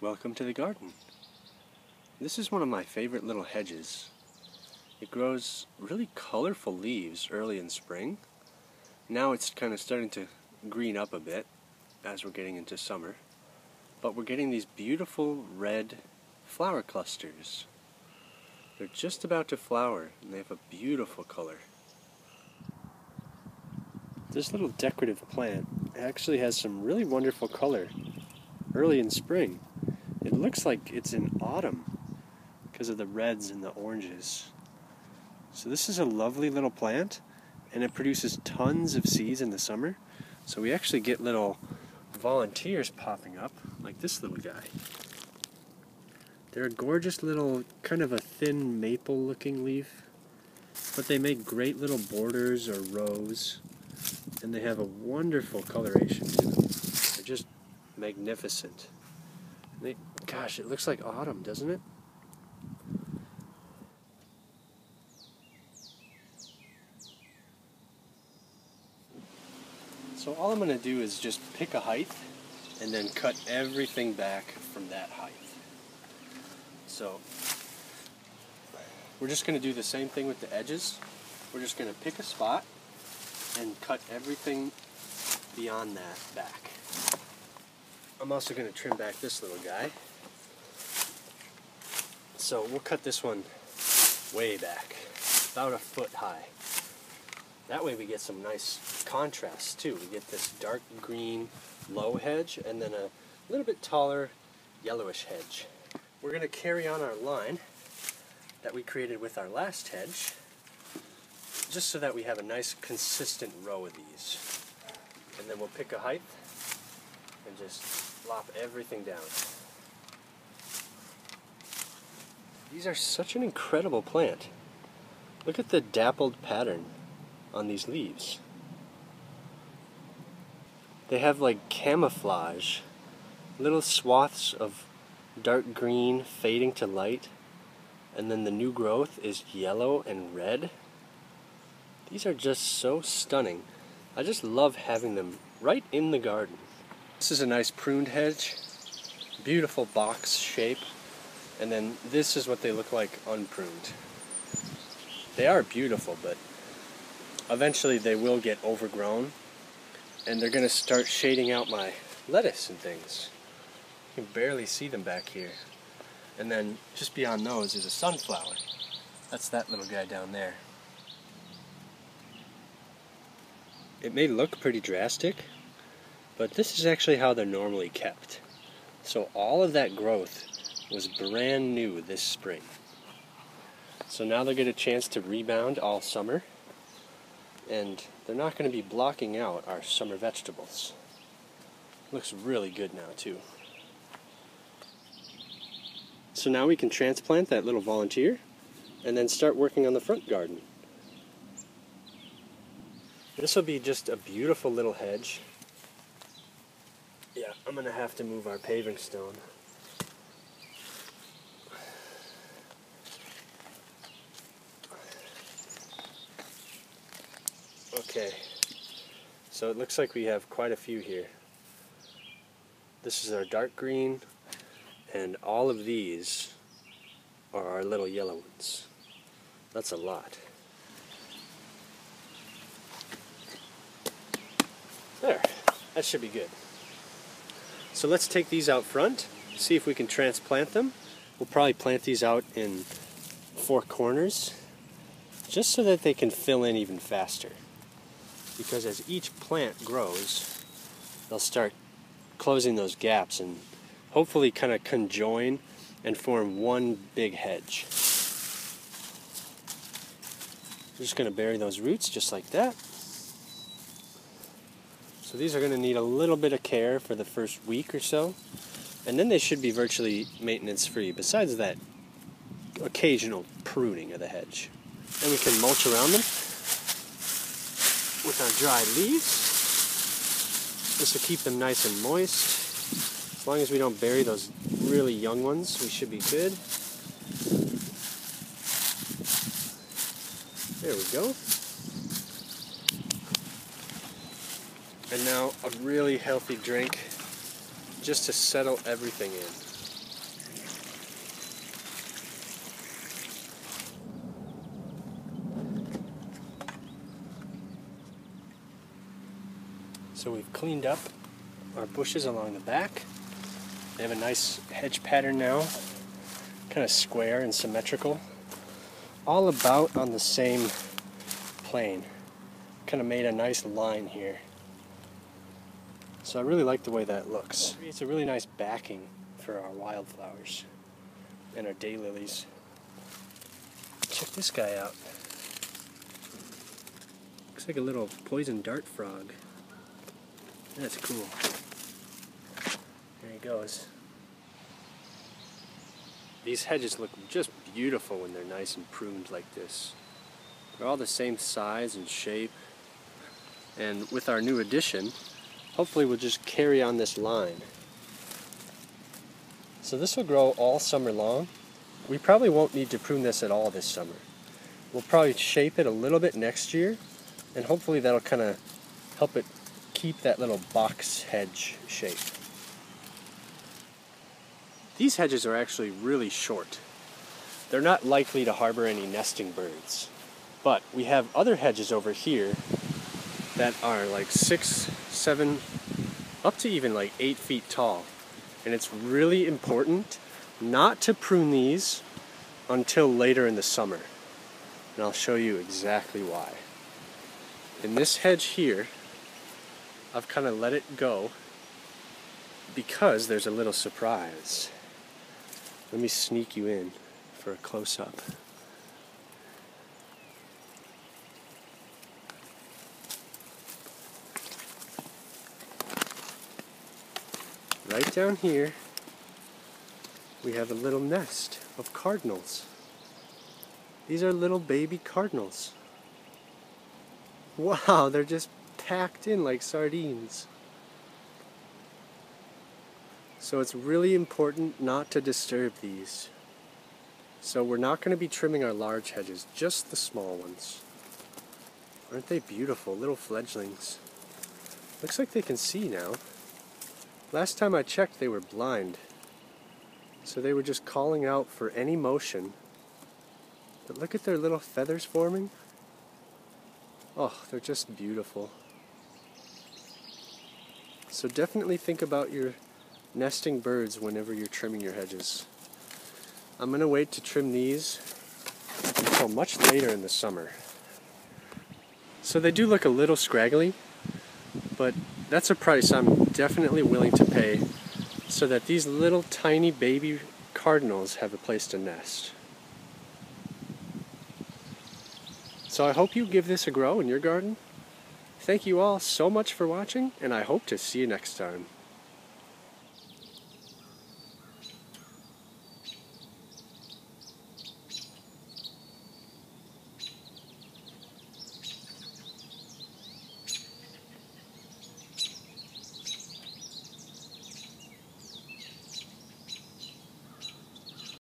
welcome to the garden. This is one of my favorite little hedges. It grows really colorful leaves early in spring. Now it's kind of starting to green up a bit as we're getting into summer. But we're getting these beautiful red flower clusters. They're just about to flower and they have a beautiful color. This little decorative plant actually has some really wonderful color early in spring. It looks like it's in autumn because of the reds and the oranges. So this is a lovely little plant, and it produces tons of seeds in the summer. So we actually get little volunteers popping up, like this little guy. They're a gorgeous little, kind of a thin maple looking leaf, but they make great little borders or rows, and they have a wonderful coloration to them. They're just magnificent. Gosh, it looks like autumn, doesn't it? So all I'm going to do is just pick a height and then cut everything back from that height. So we're just going to do the same thing with the edges. We're just going to pick a spot and cut everything beyond that back. I'm also going to trim back this little guy. So we'll cut this one way back, about a foot high. That way we get some nice contrast too. We get this dark green low hedge and then a little bit taller yellowish hedge. We're going to carry on our line that we created with our last hedge, just so that we have a nice consistent row of these. And then we'll pick a height and just lop everything down. These are such an incredible plant. Look at the dappled pattern on these leaves. They have like camouflage, little swaths of dark green fading to light, and then the new growth is yellow and red. These are just so stunning. I just love having them right in the garden. This is a nice pruned hedge, beautiful box shape, and then this is what they look like unpruned. They are beautiful, but eventually they will get overgrown, and they're going to start shading out my lettuce and things. You can barely see them back here. And then just beyond those is a sunflower. That's that little guy down there. It may look pretty drastic, but this is actually how they're normally kept. So all of that growth was brand new this spring. So now they'll get a chance to rebound all summer, and they're not going to be blocking out our summer vegetables. Looks really good now too. So now we can transplant that little volunteer and then start working on the front garden. This will be just a beautiful little hedge. Yeah, I'm going to have to move our paving stone. Okay, so it looks like we have quite a few here. This is our dark green, and all of these are our little yellow ones. That's a lot. There, that should be good. So let's take these out front, see if we can transplant them. We'll probably plant these out in 4 corners, just so that they can fill in even faster. Because as each plant grows, they'll start closing those gaps and hopefully kind of conjoin and form one big hedge. We're just going to bury those roots just like that. So these are going to need a little bit of care for the first week or so, and then they should be virtually maintenance free, besides that occasional pruning of the hedge. And we can mulch around them with our dried leaves. This will keep them nice and moist. As long as we don't bury those really young ones, we should be good. There we go. And now a really healthy drink just to settle everything in. So we've cleaned up our bushes along the back. They have a nice hedge pattern now, kind of square and symmetrical, all about on the same plane. Kind of made a nice line here. So I really like the way that looks. It's a really nice backing for our wildflowers and our daylilies. Check this guy out. Looks like a little poison dart frog. That's cool. There he goes. These hedges look just beautiful when they're nice and pruned like this. They're all the same size and shape. And with our new addition, hopefully we'll just carry on this line. So this will grow all summer long. We probably won't need to prune this at all this summer. We'll probably shape it a little bit next year, and hopefully that'll kind of help it keep that little box hedge shape. These hedges are actually really short. They're not likely to harbor any nesting birds. But we have other hedges over here that are like 6, 7, up to even like 8 feet tall. And it's really important not to prune these until later in the summer. And I'll show you exactly why. In this hedge here, I've kind of let it go because there's a little surprise. Let me sneak you in for a close-up. Right down here, we have a little nest of cardinals. These are little baby cardinals. Wow, they're just packed in like sardines. So it's really important not to disturb these. So we're not going to be trimming our large hedges, just the small ones. Aren't they beautiful, little fledglings? Looks like they can see now. Last time I checked, they were blind. So they were just calling out for any motion. But look at their little feathers forming. Oh, they're just beautiful. So definitely think about your nesting birds whenever you're trimming your hedges. I'm going to wait to trim these until much later in the summer. So they do look a little scraggly, but that's a price I'm definitely willing to pay so that these little tiny baby cardinals have a place to nest. So I hope you give this a grow in your garden. Thank you all so much for watching, and I hope to see you next time.